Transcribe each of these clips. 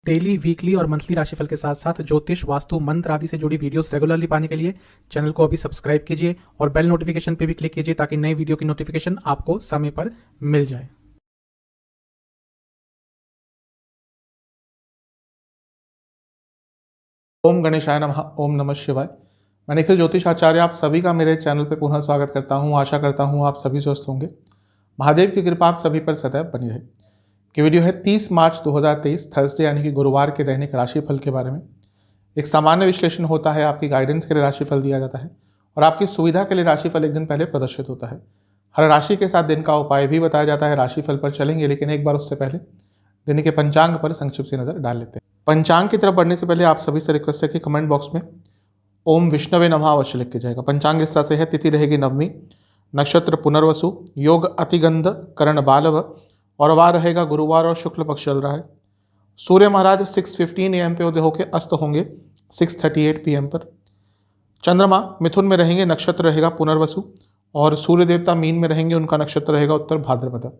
Daily, weekly और monthly राशिफल के साथ साथ ज्योतिष, वास्तु, मंत्र आदि से जुड़ी वीडियोस रेगुलरली पाने के लिए चैनल को अभी सब्सक्राइब कीजिए और बेल नोटिफिकेशन पे भी क्लिक कीजिए ताकि नई वीडियो की नोटिफिकेशन आपको समय पर मिल जाए। ओम गणेशाय नमः। ओम नमः शिवाय। मैं निखिल ज्योतिष आचार्य आप सभी का मेरे चैनल पर पुनः स्वागत करता हूं। आशा करता हूं आप सभी स्वस्थ होंगे। महादेव की कृपा आप सभी पर सदैव बनी रहे। कि वीडियो है 30 मार्च 2023 थर्सडे यानी कि गुरुवार के दैनिक राशिफल के बारे में। एक सामान्य विश्लेषण होता है, आपकी गाइडेंस के लिए राशिफल दिया जाता है और आपकी सुविधा के लिए राशिफल एक दिन पहले प्रदर्शित होता है। हर राशि के साथ दिन का उपाय भी बताया जाता है। राशिफल पर चलेंगे, लेकिन एक बार उससे पहले दिन के पंचांग पर संक्षिप्त सी नजर डाल लेते हैं। पंचांग की तरफ बढ़ने से पहले आप सभी से रिक्वेस्ट है कि कमेंट बॉक्स में ओम विष्णवे नमः अवश्य लिख के जाएगा। पंचांग इस तरह से है। तिथि रहेगी नवमी, नक्षत्र पुनर्वसु, योग अतिगंध, करण बालव और वार रहेगा गुरुवार और शुक्ल पक्ष चल रहा है। सूर्य महाराज 6:15 AM पे उदय होकर अस्त होंगे 6:38 PM पर। चंद्रमा मिथुन में रहेंगे, नक्षत्र रहेगा पुनर्वसु और सूर्य देवता मीन में रहेंगे, उनका नक्षत्र रहेगा उत्तर भाद्रपद।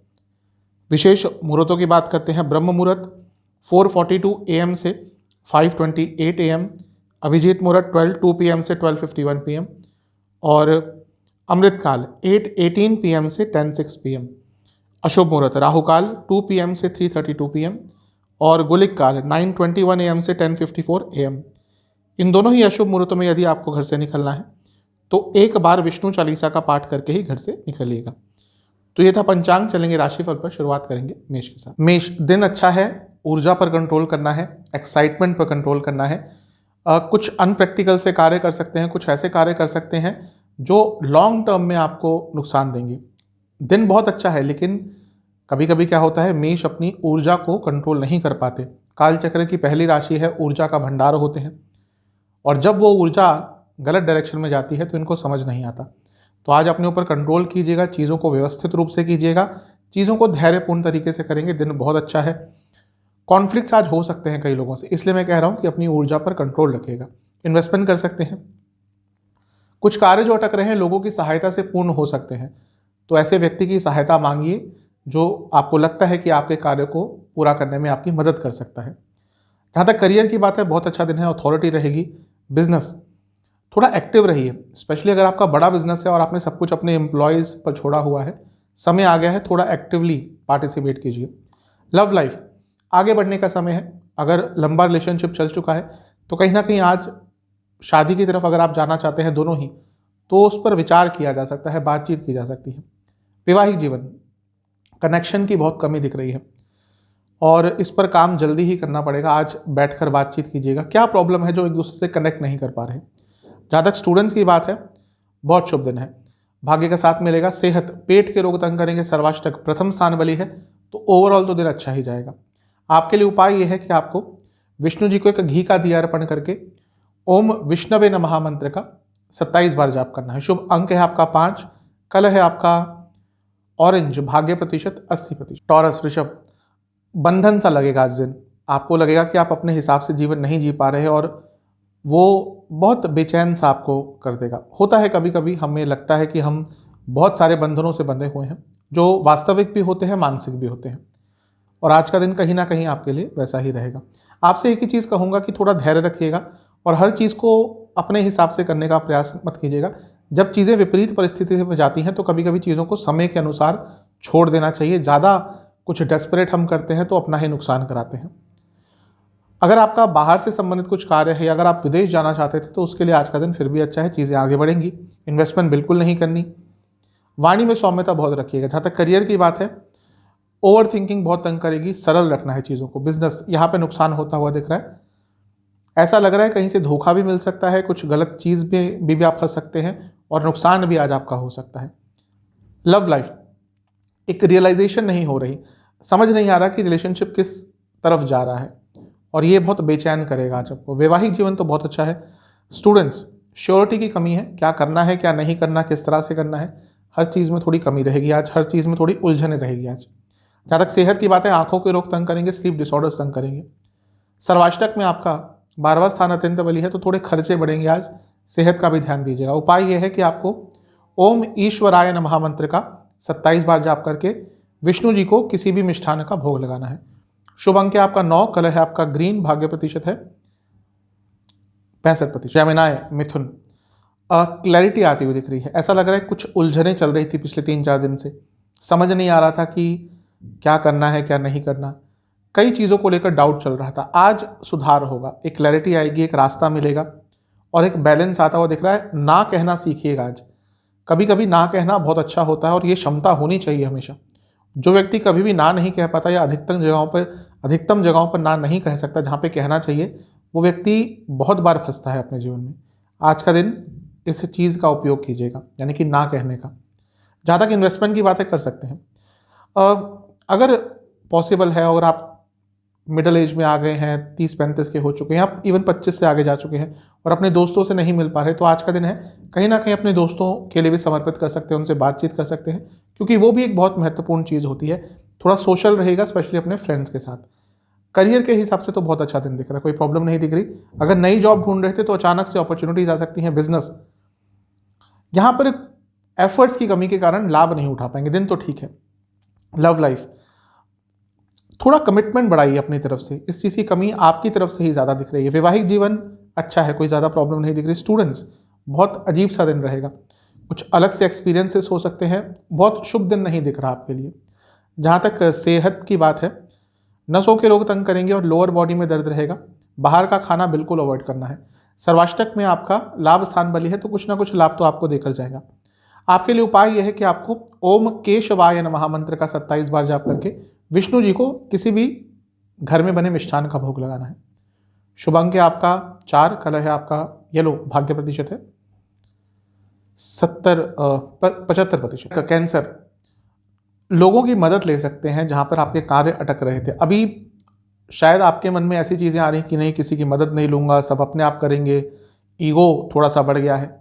विशेष मुहूर्तों की बात करते हैं। ब्रह्म मुहूर्त 4:42 AM से 5:28 AM, अभिजीत मुहूर्त 12:02 PM से 12:51 PM और अमृतकाल 8:18 PM से 10:06 PM। अशुभ मुहूर्त राहुकाल 2 PM से 3:32 PM और गुलिक काल 9:21 AM से 10:54 AM। इन दोनों ही अशुभ मुहूर्तों में यदि आपको घर से निकलना है तो एक बार विष्णु चालीसा का पाठ करके ही घर से निकलिएगा। तो ये था पंचांग। चलेंगे राशिफल पर। शुरुआत करेंगे मेष के साथ। मेष, दिन अच्छा है। ऊर्जा पर कंट्रोल करना है, एक्साइटमेंट पर कंट्रोल करना है। कुछ अनप्रैक्टिकल से कार्य कर सकते हैं, कुछ ऐसे कार्य कर सकते हैं जो लॉन्ग टर्म में आपको नुकसान देंगे। दिन बहुत अच्छा है, लेकिन कभी कभी क्या होता है, मेष अपनी ऊर्जा को कंट्रोल नहीं कर पाते। काल चक्र की पहली राशि है, ऊर्जा का भंडार होते हैं और जब वो ऊर्जा गलत डायरेक्शन में जाती है तो इनको समझ नहीं आता। तो आज अपने ऊपर कंट्रोल कीजिएगा, चीज़ों को व्यवस्थित रूप से कीजिएगा, चीज़ों को धैर्यपूर्ण तरीके से करेंगे। दिन बहुत अच्छा है। कॉन्फ्लिक्ट्स आज हो सकते हैं कई लोगों से, इसलिए मैं कह रहा हूं कि अपनी ऊर्जा पर कंट्रोल रखिएगा। इन्वेस्टमेंट कर सकते हैं। कुछ कार्य जो अटक रहे हैं लोगों की सहायता से पूर्ण हो सकते हैं, तो ऐसे व्यक्ति की सहायता मांगिए जो आपको लगता है कि आपके कार्य को पूरा करने में आपकी मदद कर सकता है। जहाँ तक करियर की बात है, बहुत अच्छा दिन है। अथॉरिटी रहेगी। बिजनेस थोड़ा एक्टिव रहिए, स्पेशली अगर आपका बड़ा बिजनेस है और आपने सब कुछ अपने एम्प्लॉयज़ पर छोड़ा हुआ है, समय आ गया है, थोड़ा एक्टिवली पार्टिसिपेट कीजिए। लव लाइफ आगे बढ़ने का समय है। अगर लंबा रिलेशनशिप चल चुका है तो कहीं ना कहीं आज शादी की तरफ अगर आप जाना चाहते हैं दोनों ही, तो उस पर विचार किया जा सकता है, बातचीत की जा सकती है। वैवाहिक जीवन, कनेक्शन की बहुत कमी दिख रही है और इस पर काम जल्दी ही करना पड़ेगा। आज बैठकर बातचीत कीजिएगा, क्या प्रॉब्लम है जो एक दूसरे से कनेक्ट नहीं कर पा रहे। जहाँ तक स्टूडेंट्स की बात है, बहुत शुभ दिन है। भाग्य का साथ मिलेगा। सेहत, पेट के रोग तंग करेंगे। सर्वाष्टक प्रथम स्थान वाली है, तो ओवरऑल तो दिन अच्छा ही जाएगा। आपके लिए उपाय यह है कि आपको विष्णु जी को एक घी का दिया अर्पण करके ओम विष्णवे नमः मंत्र का 27 बार जाप करना है। शुभ अंक है आपका 5। कल है आपका ऑरेंज। भाग्य प्रतिशत 80%। टॉरस, वृषभ, बंधन सा लगेगा आज दिन। आपको लगेगा कि आप अपने हिसाब से जीवन नहीं जी पा रहे और वो बहुत बेचैन सा आपको कर देगा। होता है कभी कभी, हमें लगता है कि हम बहुत सारे बंधनों से बंधे हुए हैं, जो वास्तविक भी होते हैं, मानसिक भी होते हैं। और आज का दिन कहीं ना कहीं आपके लिए वैसा ही रहेगा। आपसे एक ही चीज़ कहूँगा कि थोड़ा धैर्य रखिएगा और हर चीज़ को अपने हिसाब से करने का प्रयास मत कीजिएगा। जब चीज़ें विपरीत परिस्थिति में जाती हैं तो कभी कभी चीज़ों को समय के अनुसार छोड़ देना चाहिए। ज़्यादा कुछ डेस्परेट हम करते हैं तो अपना ही नुकसान कराते हैं। अगर आपका बाहर से संबंधित कुछ कार्य है या अगर आप विदेश जाना चाहते थे तो उसके लिए आज का दिन फिर भी अच्छा है, चीज़ें आगे बढ़ेंगी। इन्वेस्टमेंट बिल्कुल नहीं करनी। वाणी में सौम्यता बहुत रखिएगा। जहाँ तक करियर की बात है, ओवर थिंकिंग बहुत तंग करेगी, सरल रखना है चीज़ों को। बिजनेस, यहाँ पे नुकसान होता हुआ दिख रहा है। ऐसा लग रहा है कहीं से धोखा भी मिल सकता है, कुछ गलत चीज़ में भी आप फंस सकते हैं और नुकसान भी आज आपका हो सकता है। लव लाइफ, एक रियलाइजेशन नहीं हो रही, समझ नहीं आ रहा कि रिलेशनशिप किस तरफ जा रहा है और ये बहुत बेचैन करेगा आज आपको। वैवाहिक जीवन तो बहुत अच्छा है। स्टूडेंट्स, श्योरिटी की कमी है, क्या करना है क्या नहीं करना, किस तरह से करना है, हर चीज़ में थोड़ी कमी रहेगी आज, हर चीज़ में थोड़ी उलझन रहेगी आज। जहाँ तक सेहत की बात है, आंखों के रोग तंग करेंगे, स्लीप डिसऑर्डर्स तंग करेंगे। सर्वाष्टक में आपका 12वां स्थान अत्यंत बली है, तो थोड़े खर्चे बढ़ेंगे आज, सेहत का भी ध्यान दीजिएगा। उपाय यह है कि आपको ओम ईश्वराय नमः मंत्र का 27 बार जाप करके विष्णु जी को किसी भी मिष्ठान का भोग लगाना है। शुभ अंक है आपका 9, कलर है आपका ग्रीन, भाग्य प्रतिशत है 65%। जेमिनाई मिथुन, क्लैरिटी आती हुई दिख रही है। ऐसा लग रहा है कुछ उलझनें चल रही थी पिछले 3-4 दिन से, समझ नहीं आ रहा था कि क्या करना है क्या नहीं करना, कई चीज़ों को लेकर डाउट चल रहा था। आज सुधार होगा, एक क्लैरिटी आएगी, एक रास्ता मिलेगा और एक बैलेंस आता हुआ दिख रहा है। ना कहना सीखिएगा आज। कभी कभी ना कहना बहुत अच्छा होता है और ये क्षमता होनी चाहिए हमेशा। जो व्यक्ति कभी भी ना नहीं कह पाता या अधिकतम जगहों पर ना नहीं कह सकता जहाँ पे कहना चाहिए, वो व्यक्ति बहुत बार फंसता है अपने जीवन में। आज का दिन इस चीज़ का उपयोग कीजिएगा, यानी कि ना कहने का। जहाँ तक इन्वेस्टमेंट की बातें कर सकते हैं, अगर पॉसिबल है, अगर आप मिडिल एज में आ गए हैं, 30-35 के हो चुके हैं, आप इवन 25 से आगे जा चुके हैं और अपने दोस्तों से नहीं मिल पा रहे, तो आज का दिन है कहीं ना कहीं अपने दोस्तों के लिए भी समर्पित कर सकते हैं, उनसे बातचीत कर सकते हैं, क्योंकि वो भी एक बहुत महत्वपूर्ण चीज़ होती है। थोड़ा सोशल रहेगा, स्पेशली अपने फ्रेंड्स के साथ। करियर के हिसाब से तो बहुत अच्छा दिन दिख रहा है, कोई प्रॉब्लम नहीं दिख रही। अगर नई जॉब ढूंढ रहे थे तो अचानक से अपॉर्चुनिटीज आ सकती हैं। बिजनेस, यहाँ पर एफर्ट्स की कमी के कारण लाभ नहीं उठा पाएंगे, दिन तो ठीक है। लव लाइफ, थोड़ा कमिटमेंट बढ़ाइए अपनी तरफ से, इस चीज़ की कमी आपकी तरफ से ही ज़्यादा दिख रही है। वैवाहिक जीवन अच्छा है, कोई ज़्यादा प्रॉब्लम नहीं दिख रही। स्टूडेंट्स, बहुत अजीब सा दिन रहेगा, कुछ अलग से एक्सपीरियंसेस हो सकते हैं, बहुत शुभ दिन नहीं दिख रहा आपके लिए। जहाँ तक सेहत की बात है, नसों के रोग तंग करेंगे और लोअर बॉडी में दर्द रहेगा। बाहर का खाना बिल्कुल अवॉइड करना है। सर्वाष्टक में आपका लाभ स्थान बली है, तो कुछ ना कुछ लाभ तो आपको देकर जाएगा। आपके लिए उपाय यह है कि आपको ओम केशवाय नमः मंत्र का 27 बार जाप करके विष्णु जी को किसी भी घर में बने मिष्ठान का भोग लगाना है। शुभ अंक है आपका 4, कलर है आपका येलो, भाग्य प्रतिशत है 75%। कैंसर, लोगों की मदद ले सकते हैं जहां पर आपके कार्य अटक रहे थे। अभी शायद आपके मन में ऐसी चीज़ें आ रही कि नहीं, किसी की मदद नहीं लूँगा, सब अपने आप करेंगे, ईगो थोड़ा सा बढ़ गया है।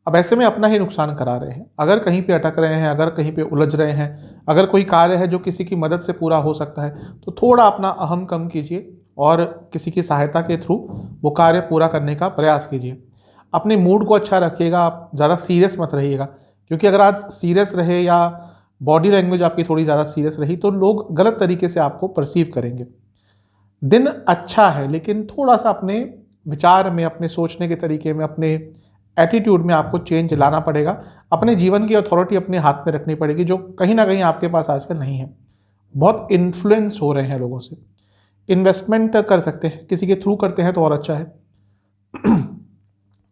अब ऐसे में अपना ही नुकसान करा रहे हैं। अगर कहीं पे अटक रहे हैं, अगर कहीं पे उलझ रहे हैं, अगर कोई कार्य है जो किसी की मदद से पूरा हो सकता है, तो थोड़ा अपना अहम कम कीजिए और किसी की सहायता के थ्रू वो कार्य पूरा करने का प्रयास कीजिए। अपने मूड को अच्छा रखिएगा, आप ज़्यादा सीरियस मत रहिएगा, क्योंकि अगर आप सीरियस रहे या बॉडी लैंग्वेज आपकी थोड़ी ज़्यादा सीरियस रही तो लोग गलत तरीके से आपको परसीव करेंगे। दिन अच्छा है, लेकिन थोड़ा सा अपने विचार में, अपने सोचने के तरीके में, अपने एटीट्यूड में आपको चेंज लाना पड़ेगा। अपने जीवन की अथॉरिटी अपने हाथ में रखनी पड़ेगी, जो कहीं ना कहीं आपके पास आजकल नहीं है। बहुत इन्फ्लुएंस हो रहे हैं लोगों से। इन्वेस्टमेंट कर सकते हैं, किसी के थ्रू करते हैं तो और अच्छा है।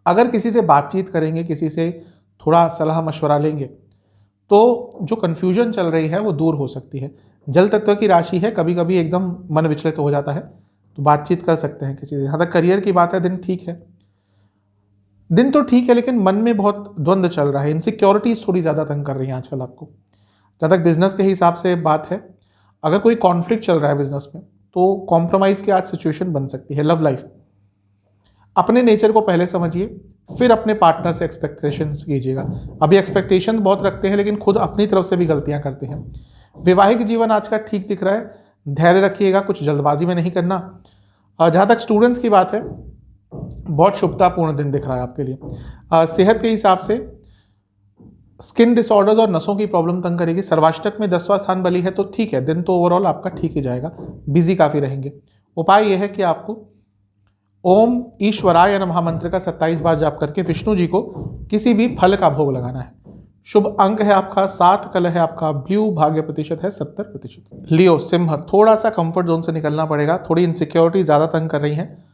अगर किसी से बातचीत करेंगे, किसी से थोड़ा सलाह मशवरा लेंगे, तो जो कन्फ्यूजन चल रही है वो दूर हो सकती है। जल तत्व की राशि है, कभी कभी एकदम मन विचलित हो जाता है, तो बातचीत कर सकते हैं किसी से। जहाँ तक करियर की बात है, दिन ठीक है, दिन तो ठीक है, लेकिन मन में बहुत द्वंद्व चल रहा है। इनसिक्योरिटीज थोड़ी ज़्यादा तंग कर रही हैं आजकल आपको। जहाँ तक बिजनेस के हिसाब से बात है, अगर कोई कॉन्फ्लिक्ट चल रहा है बिजनेस में, तो कॉम्प्रोमाइज़ की आज सिचुएशन बन सकती है। लव लाइफ, अपने नेचर को पहले समझिए, फिर अपने पार्टनर से एक्सपेक्टेशंस कीजिएगा। अभी एक्सपेक्टेशन बहुत रखते हैं, लेकिन खुद अपनी तरफ से भी गलतियां करते हैं। वैवाहिक जीवन आज का ठीक दिख रहा है, धैर्य रखिएगा, कुछ जल्दबाजी में नहीं करना। जहाँ तक स्टूडेंट्स की बात है, बहुत शुभतापूर्ण दिन दिख रहा है आपके लिए। सेहत के हिसाब से स्किन डिसऑर्डर्स और नसों की प्रॉब्लम तंग करेगी। सर्वाष्टक में 10वां स्थान बली है, तो ठीक है, दिन तो ओवरऑल आपका ठीक ही जाएगा, बिजी काफ़ी रहेंगे। उपाय यह है कि आपको ओम ईश्वराय नमः मंत्र का 27 बार जाप करके विष्णु जी को किसी भी फल का भोग लगाना है। शुभ अंक है आपका 7, कलर है आपका ब्लू, भाग्य प्रतिशत है 70%। लियो सिंह, थोड़ा सा कंफर्ट जोन से निकलना पड़ेगा, थोड़ी इनसिक्योरिटी ज़्यादा तंग कर रही हैं।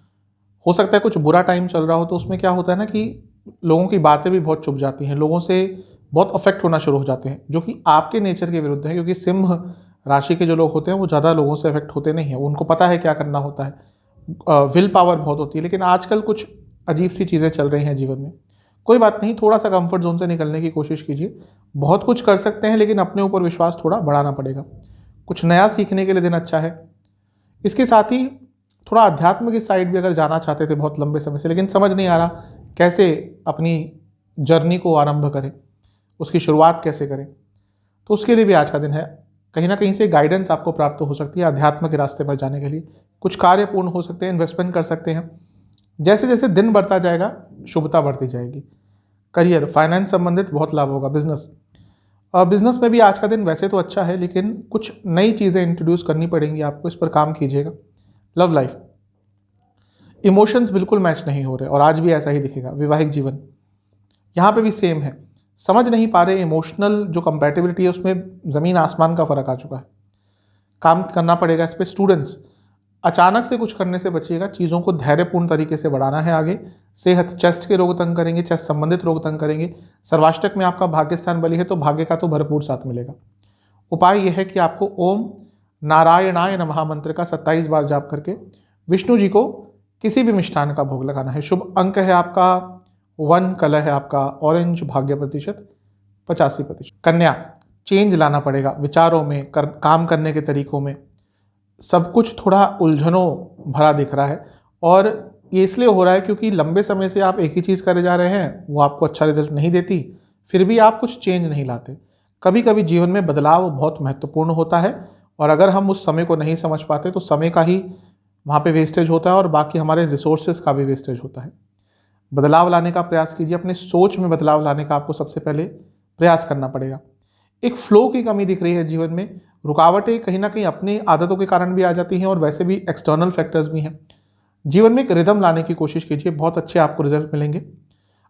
हो सकता है कुछ बुरा टाइम चल रहा हो, तो उसमें क्या होता है ना कि लोगों की बातें भी बहुत चुभ जाती हैं, लोगों से बहुत अफेक्ट होना शुरू हो जाते हैं, जो कि आपके नेचर के विरुद्ध है। क्योंकि सिंह राशि के जो लोग होते हैं वो ज़्यादा लोगों से अफेक्ट होते नहीं हैं, उनको पता है क्या करना होता है, विल पावर बहुत होती है। लेकिन आजकल कुछ अजीब सी चीज़ें चल रही हैं जीवन में। कोई बात नहीं, थोड़ा सा कंफर्ट जोन से निकलने की कोशिश कीजिए। बहुत कुछ कर सकते हैं, लेकिन अपने ऊपर विश्वास थोड़ा बढ़ाना पड़ेगा। कुछ नया सीखने के लिए दिन अच्छा है। इसके साथ ही थोड़ा अध्यात्म की साइड भी अगर जाना चाहते थे बहुत लंबे समय से, लेकिन समझ नहीं आ रहा कैसे अपनी जर्नी को आरंभ करें, उसकी शुरुआत कैसे करें, तो उसके लिए भी आज का दिन है। कहीं ना कहीं से गाइडेंस आपको प्राप्त हो सकती है अध्यात्म के रास्ते पर जाने के लिए। कुछ कार्य पूर्ण हो सकते हैं, इन्वेस्टमेंट कर सकते हैं। जैसे जैसे दिन बढ़ता जाएगा, शुभता बढ़ती जाएगी। करियर, फाइनेंस संबंधित बहुत लाभ होगा। बिजनेस, बिजनेस में भी आज का दिन वैसे तो अच्छा है, लेकिन कुछ नई चीज़ें इंट्रोड्यूस करनी पड़ेंगी आपको, इस पर काम कीजिएगा। लव लाइफ, इमोशंस बिल्कुल मैच नहीं हो रहे और आज भी ऐसा ही दिखेगा। वैवाहिक जीवन, यहाँ पे भी सेम है, समझ नहीं पा रहे, इमोशनल जो कंपैटिबिलिटी है उसमें ज़मीन आसमान का फ़र्क आ चुका है, काम करना पड़ेगा इस पर। स्टूडेंट्स, अचानक से कुछ करने से बचिएगा, चीज़ों को धैर्यपूर्ण तरीके से बढ़ाना है आगे। सेहत, चेस्ट के रोग तंग करेंगे, चेस्ट संबंधित रोग तंग करेंगे। सर्वाष्टक में आपका भाग्यस्थान बली है तो भाग्य का तो भरपूर साथ मिलेगा। उपाय यह है कि आपको ओम नारायणाय नमः मंत्र का 27 बार जाप करके विष्णु जी को किसी भी मिष्ठान का भोग लगाना है। शुभ अंक है आपका 1, कलर है आपका ऑरेंज, भाग्य प्रतिशत 85%। कन्या, चेंज लाना पड़ेगा विचारों में, काम करने के तरीकों में, सब कुछ थोड़ा उलझनों भरा दिख रहा है और ये इसलिए हो रहा है क्योंकि लंबे समय से आप एक ही चीज़ करे जा रहे हैं, वो आपको अच्छा रिजल्ट नहीं देती, फिर भी आप कुछ चेंज नहीं लाते। कभी कभी जीवन में बदलाव बहुत महत्वपूर्ण होता है और अगर हम उस समय को नहीं समझ पाते तो समय का ही वहाँ पे वेस्टेज होता है और बाकी हमारे रिसोर्सेज का भी वेस्टेज होता है। बदलाव लाने का प्रयास कीजिए, अपने सोच में बदलाव लाने का आपको सबसे पहले प्रयास करना पड़ेगा। एक फ्लो की कमी दिख रही है जीवन में, रुकावटें कहीं ना कहीं अपनी आदतों के कारण भी आ जाती हैं और वैसे भी एक्सटर्नल फैक्टर्स भी हैं। जीवन में एक रिदम लाने की कोशिश कीजिए, बहुत अच्छे आपको रिजल्ट मिलेंगे।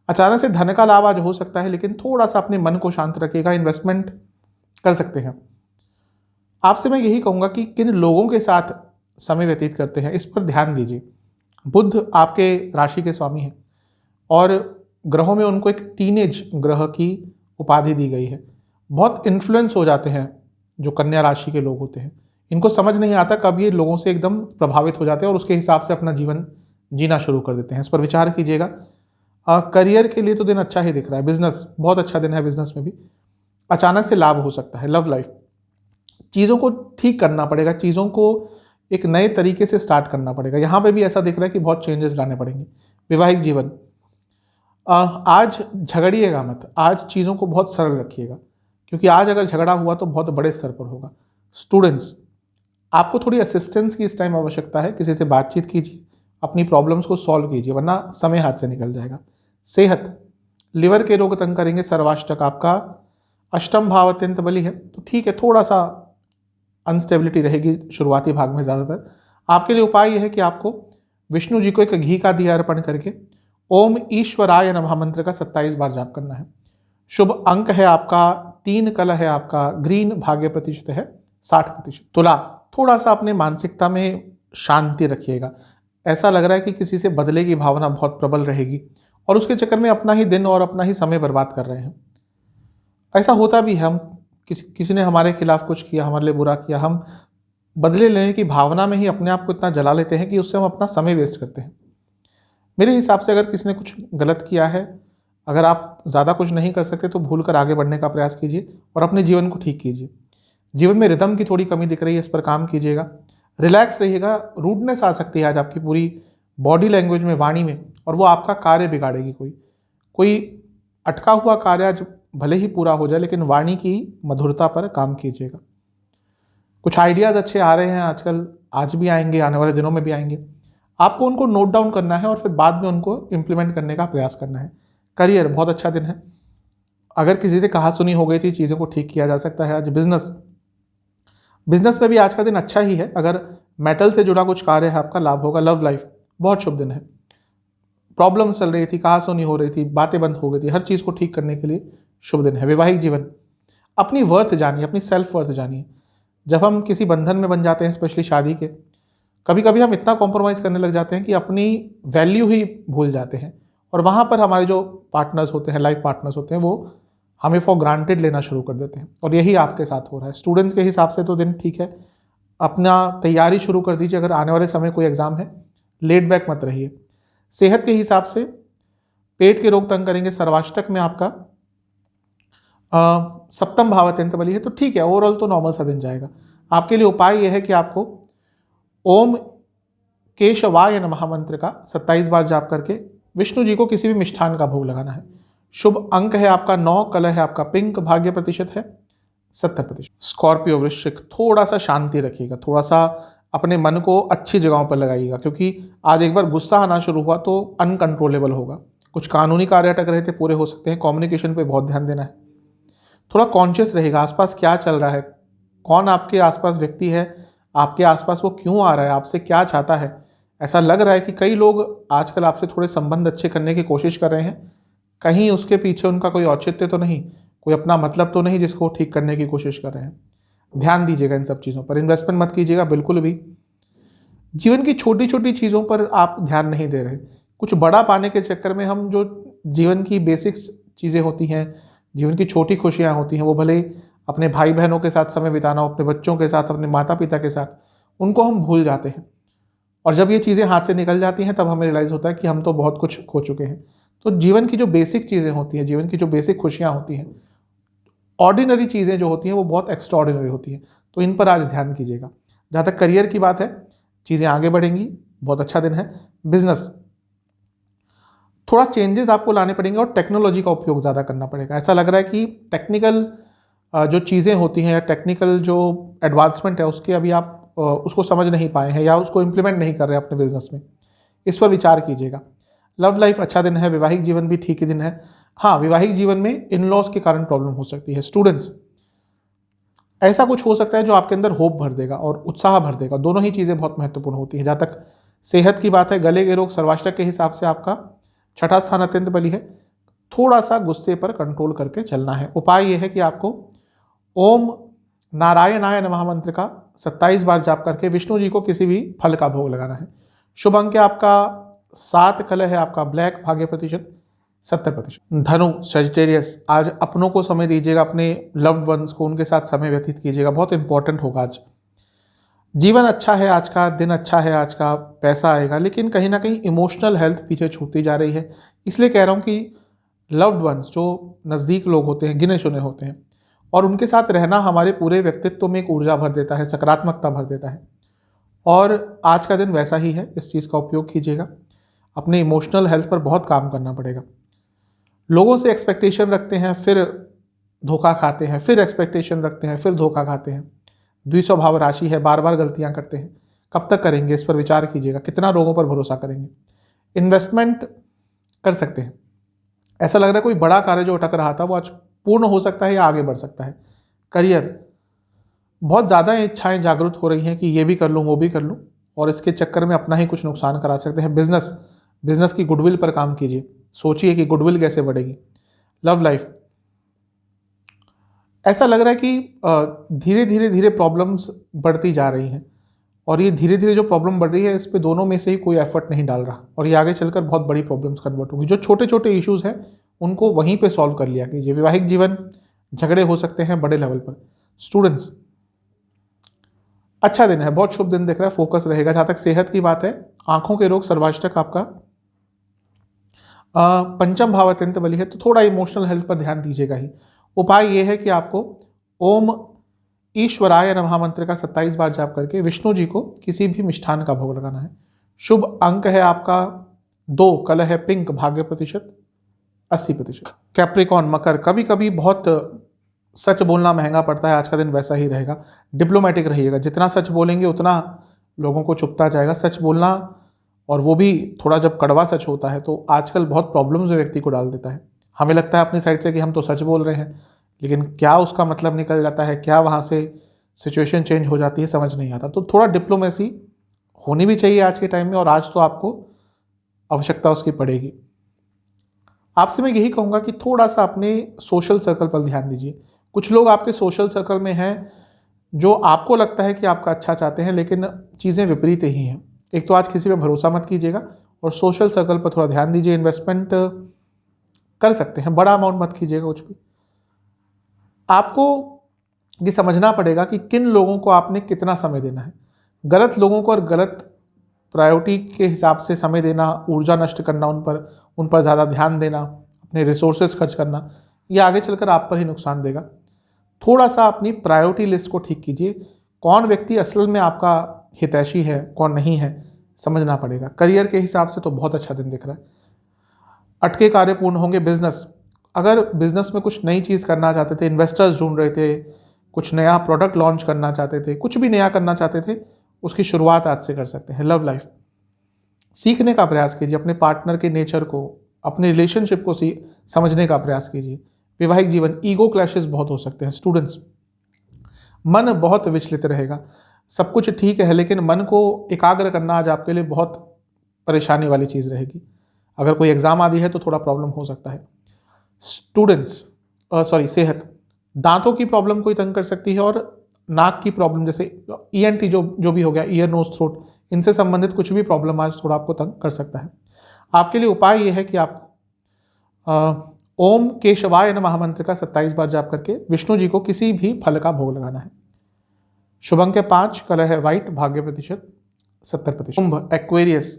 अचानक से धन का लाभ आज हो सकता है, लेकिन थोड़ा सा अपने मन को शांत रखिएगा, इन्वेस्टमेंट कर सकते हैं। आपसे मैं यही कहूँगा कि किन लोगों के साथ समय व्यतीत करते हैं इस पर ध्यान दीजिए। बुध आपके राशि के स्वामी हैं और ग्रहों में उनको एक टीनेज ग्रह की उपाधि दी गई है। बहुत इन्फ्लुएंस हो जाते हैं जो कन्या राशि के लोग होते हैं, इनको समझ नहीं आता कब ये लोगों से एकदम प्रभावित हो जाते हैं और उसके हिसाब से अपना जीवन जीना शुरू कर देते हैं। इस पर विचार कीजिएगा। करियर के लिए तो दिन अच्छा ही दिख रहा है, बिजनेस बहुत अच्छा दिन है, बिजनेस में भी अचानक से लाभ हो सकता है। लव लाइफ, चीज़ों को ठीक करना पड़ेगा, चीज़ों को एक नए तरीके से स्टार्ट करना पड़ेगा, यहाँ पे भी ऐसा दिख रहा है कि बहुत चेंजेस लाने पड़ेंगे। वैवाहिक जीवन, आज झगड़िएगा मत, आज चीज़ों को बहुत सरल रखिएगा क्योंकि आज अगर झगड़ा हुआ तो बहुत बड़े स्तर पर होगा। स्टूडेंट्स, आपको थोड़ी असिस्टेंस की इस टाइम आवश्यकता है, किसी से बातचीत कीजिए, अपनी प्रॉब्लम्स को सॉल्व कीजिए वरना समय हाथ से निकल जाएगा। सेहत, लिवर के रोग तंग करेंगे, सर्वाष्टक आपका अष्टम भाव अत्यंत बली है तो ठीक है, थोड़ा सा अनस्टेबिलिटी रहेगी शुरुआती भाग में ज़्यादातर। आपके लिए उपाय यह है कि आपको विष्णु जी को एक घी का दिया अर्पण करके ओम ईश्वराय नमः मंत्र का 27 बार जाप करना है। शुभ अंक है आपका 3, कलर है आपका ग्रीन, भाग्य प्रतिशत है 60%। तुला, थोड़ा सा अपने मानसिकता में शांति रखिएगा, ऐसा लग रहा है कि किसी से बदले की भावना बहुत प्रबल रहेगी और उसके चक्कर में अपना ही दिन और अपना ही समय बर्बाद कर रहे हैं। ऐसा होता भी है, हम किसी ने हमारे खिलाफ कुछ किया, हमारे लिए बुरा किया, हम बदले लेने की भावना में ही अपने आप को इतना जला लेते हैं कि उससे हम अपना समय वेस्ट करते हैं। मेरे हिसाब से अगर किसी ने कुछ गलत किया है, अगर आप ज़्यादा कुछ नहीं कर सकते तो भूल कर आगे बढ़ने का प्रयास कीजिए और अपने जीवन को ठीक कीजिए। जीवन में रिदम की थोड़ी कमी दिख रही है, इस पर काम कीजिएगा। रिलैक्स रहिएगा, रूडनेस आ सकती है आज आपकी पूरी बॉडी लैंग्वेज में, वाणी में, और वो आपका कार्य बिगाड़ेगी। कोई अटका हुआ कार्य आज भले ही पूरा हो जाए लेकिन वाणी की मधुरता पर काम कीजिएगा। कुछ आइडियाज़ अच्छे आ रहे हैं आजकल, आज भी आएंगे, आने वाले दिनों में भी आएंगे। आपको उनको नोट डाउन करना है और फिर बाद में उनको इम्प्लीमेंट करने का प्रयास करना है। करियर, बहुत अच्छा दिन है, अगर किसी से कहा सुनी हो गई थी चीज़ों को ठीक किया जा सकता है आज। बिजनेस में भी आज का दिन अच्छा ही है, अगर मेटल से जुड़ा कुछ कार्य है आपका लाभ होगा। लव लाइफ, बहुत शुभ दिन है, प्रॉब्लम चल रही थी, कहा सुनी हो रही थी, बातें बंद हो गई थी, हर चीज़ को ठीक करने के लिए शुभ दिन है। वैवाहिक जीवन, अपनी वर्थ जानिए, अपनी सेल्फ वर्थ जानिए। जब हम किसी बंधन में बन जाते हैं, स्पेशली शादी के, कभी कभी हम इतना कॉम्प्रोमाइज़ करने लग जाते हैं कि अपनी वैल्यू ही भूल जाते हैं और वहाँ पर हमारे जो पार्टनर्स होते हैं, लाइफ पार्टनर्स होते हैं, वो हमें फॉर ग्रांटेड लेना शुरू कर देते हैं और यही आपके साथ हो रहा है। स्टूडेंट्स के हिसाब से तो दिन ठीक है, अपना तैयारी शुरू कर दीजिए, अगर आने वाले समय कोई एग्ज़ाम है, लेट बैक मत रहिए। सेहत के हिसाब से पेट के रोग तंग करेंगे, सर्वाष्टक में आपका सप्तम भाव अत्यंत बली है तो ठीक है, ओवरऑल तो नॉर्मल सा दिन जाएगा। आपके लिए उपाय यह है कि आपको ओम केशवाय नमः मंत्र का 27 बार जाप करके विष्णु जी को किसी भी मिष्ठान का भोग लगाना है। शुभ अंक है आपका 9, कलर है आपका पिंक, भाग्य प्रतिशत है 70%। स्कॉर्पियो वृश्चिक, थोड़ा सा शांति रखिएगा, थोड़ा सा अपने मन को अच्छी जगहों पर लगाइएगा क्योंकि आज एक बार गुस्सा आना शुरू हुआ तो अनकंट्रोलेबल होगा। कुछ कानूनी कार्य अटक रहे थे, पूरे हो सकते हैं। कम्युनिकेशन पे बहुत ध्यान देना है, थोड़ा कॉन्शियस रहेगा आसपास क्या चल रहा है, कौन आपके आसपास व्यक्ति है, आपके आसपास वो क्यों आ रहा है, आपसे क्या चाहता है। ऐसा लग रहा है कि कई लोग आजकल आपसे थोड़े संबंध अच्छे करने की कोशिश कर रहे हैं, कहीं उसके पीछे उनका कोई औचित्य तो नहीं, कोई अपना मतलब तो नहीं जिसको ठीक करने की कोशिश कर रहे हैं। ध्यान दीजिएगा इन सब चीज़ों पर, इन्वेस्टमेंट मत कीजिएगा बिल्कुल भी। जीवन की छोटी छोटी चीज़ों पर आप ध्यान नहीं दे रहे, कुछ बड़ा पाने के चक्कर में हम जो जीवन की बेसिक्स चीज़ें होती हैं, जीवन की छोटी खुशियाँ होती हैं, वो भले ही अपने भाई बहनों के साथ समय बिताना हो, अपने बच्चों के साथ, अपने माता पिता के साथ, उनको हम भूल जाते हैं। और जब ये चीज़ें हाथ से निकल जाती हैं तब हमें रियलाइज़ होता है कि हम तो बहुत कुछ खो चुके हैं। तो जीवन की जो बेसिक चीज़ें होती हैं, जीवन की जो बेसिक खुशियाँ होती हैं, ऑर्डिनरी चीज़ें जो होती हैं वो बहुत एक्स्ट्रा ऑर्डिनरी होती हैं, तो इन पर आज ध्यान कीजिएगा। जहाँ तक करियर की बात है, चीज़ें आगे बढ़ेंगी, बहुत अच्छा दिन है। बिजनेस, थोड़ा चेंजेस आपको लाने पड़ेंगे और टेक्नोलॉजी का उपयोग ज़्यादा करना पड़ेगा। ऐसा लग रहा है कि टेक्निकल जो चीज़ें होती हैं या टेक्निकल जो एडवांसमेंट है उसके अभी आप उसको समझ नहीं पाए हैं या उसको इम्प्लीमेंट नहीं कर रहे अपने बिजनेस में, इस पर विचार कीजिएगा। लव लाइफ अच्छा दिन है, वैवाहिक जीवन भी ठीक ही दिन है। हाँ, वैवाहिक जीवन में इन लॉज के कारण प्रॉब्लम हो सकती है। स्टूडेंट्स, ऐसा कुछ हो सकता है जो आपके अंदर होप भर देगा और उत्साह भर देगा, दोनों ही चीज़ें बहुत महत्वपूर्ण होती हैं। जहाँ तक सेहत की बात है, गले के रोग सर्वाष्टक के हिसाब से आपका छठा स्थान अत्यंत बली है, थोड़ा सा गुस्से पर कंट्रोल करके चलना है। उपाय यह है कि आपको ओम नारायणाय नमः मंत्र का 27 बार जाप करके विष्णु जी को किसी भी फल का भोग लगाना है। शुभ अंक आपका 7, कलर है आपका ब्लैक, भाग्य प्रतिशत 70%। धनु, सजिटेरियस, आज अपनों को समय दीजिएगा, अपने लव्ड वंस को, उनके साथ समय व्यतीत कीजिएगा, बहुत इंपॉर्टेंट होगा आज। जीवन अच्छा है, आज का दिन अच्छा है, आज का पैसा आएगा, लेकिन कहीं ना कहीं इमोशनल हेल्थ पीछे छूटती जा रही है। इसलिए कह रहा हूँ कि लव्ड वंस जो नज़दीक लोग होते हैं, गिने चुने होते हैं, और उनके साथ रहना हमारे पूरे व्यक्तित्व में एक ऊर्जा भर देता है, सकारात्मकता भर देता है। और आज का दिन वैसा ही है, इस चीज़ का उपयोग कीजिएगा। अपने इमोशनल हेल्थ पर बहुत काम करना पड़ेगा। लोगों से एक्सपेक्टेशन रखते हैं, फिर धोखा खाते हैं, फिर एक्सपेक्टेशन रखते हैं, फिर धोखा खाते हैं। द्विस्वभाव राशि है, बार बार गलतियां करते हैं। कब तक करेंगे, इस पर विचार कीजिएगा। कितना लोगों पर भरोसा करेंगे। इन्वेस्टमेंट कर सकते हैं, ऐसा लग रहा है कोई बड़ा कार्य जो अटक रहा था वो आज पूर्ण हो सकता है या आगे बढ़ सकता है। करियर, बहुत ज़्यादा इच्छाएं जागृत हो रही हैं कि ये भी कर लूँ वो भी कर लूँ, और इसके चक्कर में अपना ही कुछ नुकसान करा सकते हैं। बिजनेस की गुडविल पर काम कीजिए, सोचिए कि गुडविल कैसे बढ़ेगी। लव लाइफ, ऐसा लग रहा है कि धीरे धीरे धीरे प्रॉब्लम्स बढ़ती जा रही हैं, और ये धीरे धीरे जो प्रॉब्लम बढ़ रही है इस पे दोनों में से ही कोई एफर्ट नहीं डाल रहा, और ये आगे चलकर बहुत बड़ी प्रॉब्लम्स कन्वर्ट होंगी। जो छोटे छोटे इश्यूज हैं उनको वहीं पे सॉल्व कर लिया कीजिए। वैवाहिक जीवन, झगड़े हो सकते हैं बड़े लेवल पर। स्टूडेंट्स, अच्छा दिन है, बहुत शुभ दिन दिख रहा है, फोकस रहेगा। जहाँ तक सेहत की बात है, आंखों के रोग सर्वाष्टक आपका पंचम भाव अत्यंत बली है, तो थोड़ा इमोशनल हेल्थ पर ध्यान दीजिएगा ही। उपाय ये है कि आपको ओम ईश्वराय नमः मंत्र का 27 बार जाप करके विष्णु जी को किसी भी मिष्ठान का भोग लगाना है। शुभ अंक है आपका 2, कलर है पिंक, भाग्य प्रतिशत 80%। कैप्रिकॉन, मकर, कभी कभी बहुत सच बोलना महंगा पड़ता है, आज का दिन वैसा ही रहेगा। डिप्लोमेटिक रहिएगा, जितना सच बोलेंगे उतना लोगों को चुभता जाएगा। सच बोलना, और वो भी थोड़ा जब कड़वा सच होता है, तो आजकल बहुत प्रॉब्लम्स में व्यक्ति को डाल देता है। हमें लगता है अपनी साइड से कि हम तो सच बोल रहे हैं, लेकिन क्या उसका मतलब निकल जाता है, क्या वहाँ से सिचुएशन चेंज हो जाती है, समझ नहीं आता। तो थोड़ा डिप्लोमेसी होनी भी चाहिए आज के टाइम में, और आज तो आपको आवश्यकता उसकी पड़ेगी। आपसे मैं यही कहूँगा कि थोड़ा सा अपने सोशल सर्कल पर ध्यान दीजिए। कुछ लोग आपके सोशल सर्कल में हैं जो आपको लगता है कि आपका अच्छा चाहते हैं, लेकिन चीज़ें विपरीत ही हैं। एक तो आज किसी पे भरोसा मत कीजिएगा, और सोशल सर्कल पर थोड़ा ध्यान दीजिए। इन्वेस्टमेंट कर सकते हैं, बड़ा अमाउंट मत कीजिएगा कुछ भी। आपको ये समझना पड़ेगा कि किन लोगों को आपने कितना समय देना है। गलत लोगों को और गलत प्रायोरिटी के हिसाब से समय देना, ऊर्जा नष्ट करना, उन पर ज़्यादा ध्यान देना, अपने रिसोर्सेज खर्च करना, ये आगे चलकर आप पर ही नुकसान देगा। थोड़ा सा अपनी प्रायोरिटी लिस्ट को ठीक कीजिए। कौन व्यक्ति असल में आपका हितैषी है, कौन नहीं है, समझना पड़ेगा। करियर के हिसाब से तो बहुत अच्छा दिन दिख रहा है, अटके कार्य पूर्ण होंगे। बिजनेस, अगर बिजनेस में कुछ नई चीज़ करना चाहते थे, इन्वेस्टर्स ढूंढ रहे थे, कुछ नया प्रोडक्ट लॉन्च करना चाहते थे, कुछ भी नया करना चाहते थे, उसकी शुरुआत आज से कर सकते हैं। लव लाइफ, सीखने का प्रयास कीजिए, अपने पार्टनर के नेचर को, अपने रिलेशनशिप को समझने का प्रयास कीजिए। वैवाहिक जीवन, ईगो क्लैशेस बहुत हो सकते हैं। स्टूडेंट्स, मन बहुत विचलित रहेगा। सब कुछ ठीक है लेकिन मन को एकाग्र करना आज आपके लिए बहुत परेशानी वाली चीज़ रहेगी। अगर कोई एग्जाम आदि है तो थोड़ा प्रॉब्लम हो सकता है। स्टूडेंट्स, सेहत, दांतों की प्रॉब्लम कोई तंग कर सकती है और नाक की प्रॉब्लम जैसे ENT जो भी हो गया, ईयर नोज थ्रोट, इनसे संबंधित कुछ भी प्रॉब्लम आज थोड़ा आपको तंग कर सकता है। आपके लिए उपाय यह है कि आप ओम केशवाय नमः मंत्र का 27 बार जाप करके विष्णु जी को किसी भी फल का भोग लगाना है। शुभ अंक है 5, कलर है व्हाइट, भाग्य प्रतिशत 70%। कुंभ, एक्वेरियस,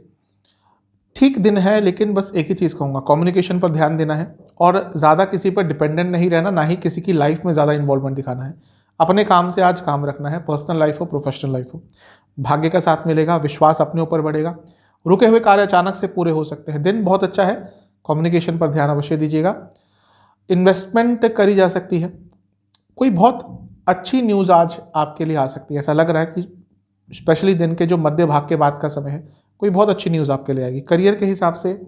ठीक दिन है लेकिन बस एक ही चीज़ कहूँगा, कम्युनिकेशन पर ध्यान देना है और ज़्यादा किसी पर डिपेंडेंट नहीं रहना, ना ही किसी की लाइफ में ज़्यादा इन्वॉल्वमेंट दिखाना है। अपने काम से आज काम रखना है, पर्सनल लाइफ हो प्रोफेशनल लाइफ हो। भाग्य का साथ मिलेगा, विश्वास अपने ऊपर बढ़ेगा, रुके हुए कार्य अचानक से पूरे हो सकते हैं। दिन बहुत अच्छा है, कम्युनिकेशन पर ध्यान अवश्य दीजिएगा। इन्वेस्टमेंट करी जा सकती है, कोई बहुत अच्छी न्यूज़ आज आपके लिए आ सकती है। ऐसा लग रहा है कि स्पेशली दिन के जो मध्य भाग के बाद का समय है, कोई बहुत अच्छी न्यूज़ आपके लिए आएगी। करियर के हिसाब से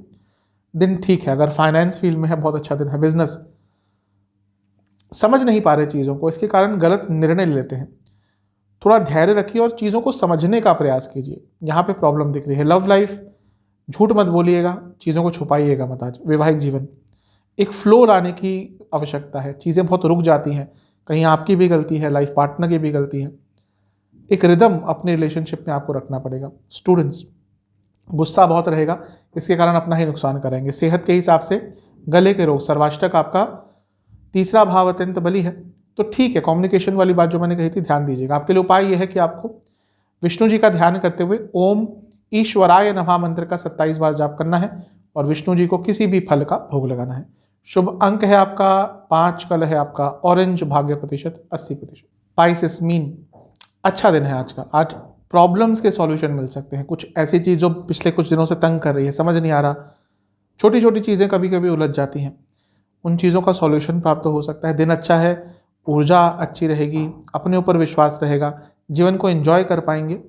दिन ठीक है, अगर फाइनेंस फील्ड में है बहुत अच्छा दिन है। बिजनेस, समझ नहीं पा रहे चीज़ों को, इसके कारण गलत निर्णय ले लेते हैं। थोड़ा धैर्य रखिए और चीज़ों को समझने का प्रयास कीजिए, यहाँ पे प्रॉब्लम दिख रही है। लव लाइफ, झूठ मत बोलिएगा, चीज़ों को छुपाइएगा मत आज। वैवाहिक जीवन, एक फ्लो लाने की आवश्यकता है, चीज़ें बहुत रुक जाती हैं, कहीं आपकी भी गलती है, लाइफ पार्टनर की भी गलती है। एक रिदम अपने रिलेशनशिप में आपको रखना पड़ेगा। स्टूडेंट्स, गुस्सा बहुत रहेगा, इसके कारण अपना ही नुकसान करेंगे। सेहत के हिसाब से गले के रोग, सर्वाष्टक आपका तीसरा भाव अत्यंत बली है, तो ठीक है। कम्युनिकेशन वाली बात जो मैंने कही थी, ध्यान दीजिएगा। आपके लिए उपाय यह है कि आपको विष्णु जी का ध्यान करते हुए ओम ईश्वराय नमः मंत्र का 27 बार जाप करना है और विष्णु जी को किसी भी फल का भोग लगाना है। शुभ अंक है आपका 5, कलर है आपका ऑरेंज, भाग्य प्रतिशत 80%। पाइसेस, मीन, अच्छा दिन है आज का। आज प्रॉब्लम्स के सॉल्यूशन मिल सकते हैं। कुछ ऐसी चीज़ जो पिछले कुछ दिनों से तंग कर रही है, समझ नहीं आ रहा, छोटी छोटी चीज़ें कभी कभी उलझ जाती हैं, उन चीज़ों का सॉल्यूशन प्राप्त हो सकता है। दिन अच्छा है, ऊर्जा अच्छी रहेगी, अपने ऊपर विश्वास रहेगा, जीवन को एंजॉय कर पाएंगे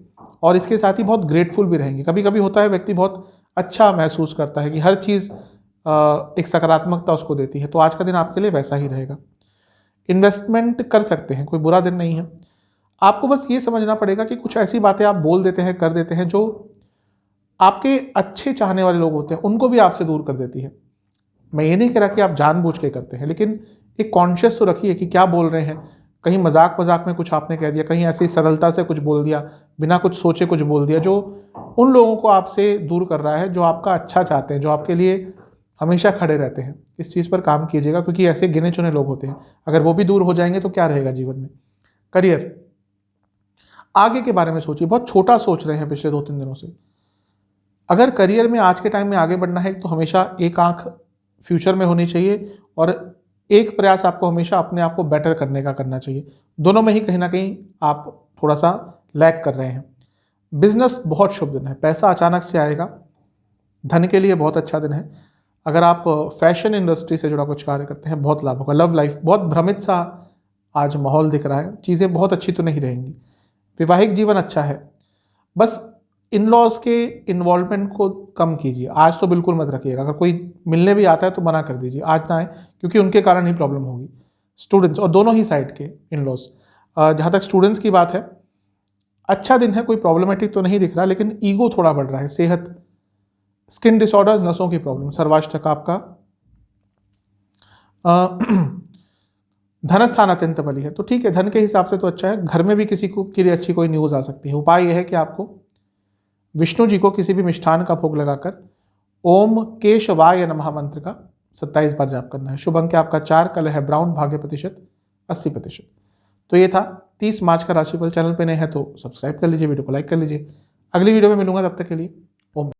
और इसके साथ ही बहुत ग्रेटफुल भी रहेंगे। कभी कभी होता है व्यक्ति बहुत अच्छा महसूस करता है कि हर चीज़ एक सकारात्मकता उसको देती है, तो आज का दिन आपके लिए वैसा ही रहेगा। इन्वेस्टमेंट कर सकते हैं, कोई बुरा दिन नहीं है। आपको बस ये समझना पड़ेगा कि कुछ ऐसी बातें आप बोल देते हैं, कर देते हैं, जो आपके अच्छे चाहने वाले लोग होते हैं उनको भी आपसे दूर कर देती है। मैं ये नहीं कह रहा कि आप जानबूझ के करते हैं, लेकिन एक कॉन्शियस तो रखिए कि क्या बोल रहे हैं। कहीं मजाक मजाक में कुछ आपने कह दिया, कहीं ऐसी सरलता से कुछ बोल दिया, बिना कुछ सोचे कुछ बोल दिया, जो उन लोगों को आपसे दूर कर रहा है जो आपका अच्छा चाहते हैं, जो आपके लिए हमेशा खड़े रहते हैं। इस चीज़ पर काम कीजिएगा, क्योंकि ऐसे गिने चुने लोग होते हैं, अगर वो भी दूर हो जाएंगे तो क्या रहेगा जीवन में। करियर, आगे के बारे में सोचिए, बहुत छोटा सोच रहे हैं पिछले 2-3 दिनों से। अगर करियर में आज के टाइम में आगे बढ़ना है तो हमेशा एक आंख फ्यूचर में होनी चाहिए और एक प्रयास आपको हमेशा अपने आप को बेटर करने का करना चाहिए। दोनों में ही कहीं ना कहीं आप थोड़ा सा लैग कर रहे हैं। बिजनेस, बहुत शुभ दिन है, पैसा अचानक से आएगा, धन के लिए बहुत अच्छा दिन है। अगर आप फैशन इंडस्ट्री से जुड़ा कुछ कार्य करते हैं, बहुत लाभ होगा। लव लाइफ, बहुत भ्रमित सा आज माहौल दिख रहा है, चीज़ें बहुत अच्छी तो नहीं रहेंगी। वैवाहिक जीवन अच्छा है, बस इन लॉज के इन्वॉल्वमेंट को कम कीजिए। आज तो बिल्कुल मत रखिएगा, अगर कोई मिलने भी आता है तो मना कर दीजिए, आज ना आए, क्योंकि उनके कारण ही प्रॉब्लम होगी। स्टूडेंट्स, और दोनों ही साइड के इन लॉज, जहाँ तक स्टूडेंट्स की बात है, अच्छा दिन है, कोई प्रॉब्लमेटिक तो नहीं दिख रहा, लेकिन ईगो थोड़ा बढ़ रहा है। सेहत, स्किन डिसऑर्डर्स, नसों की प्रॉब्लम, सर्वाष्टक आपका धन स्थान अत्यंत बली है, तो ठीक है, धन के हिसाब से तो अच्छा है। घर में भी किसी को के लिए अच्छी कोई न्यूज़ आ सकती है। उपाय यह है कि आपको विष्णु जी को किसी भी मिष्ठान का भोग लगाकर ओम केशवाय नमः मंत्र का 27 बार जाप करना है। शुभ अंक आपका 4, कलर है ब्राउन, भाग्य प्रतिशत 80%। तो ये था 30 मार्च का राशिफल। चैनल पे नए हैं तो सब्सक्राइब कर लीजिए, वीडियो को लाइक कर लीजिए। अगली वीडियो में मिलूंगा, तब तक के लिए ओम।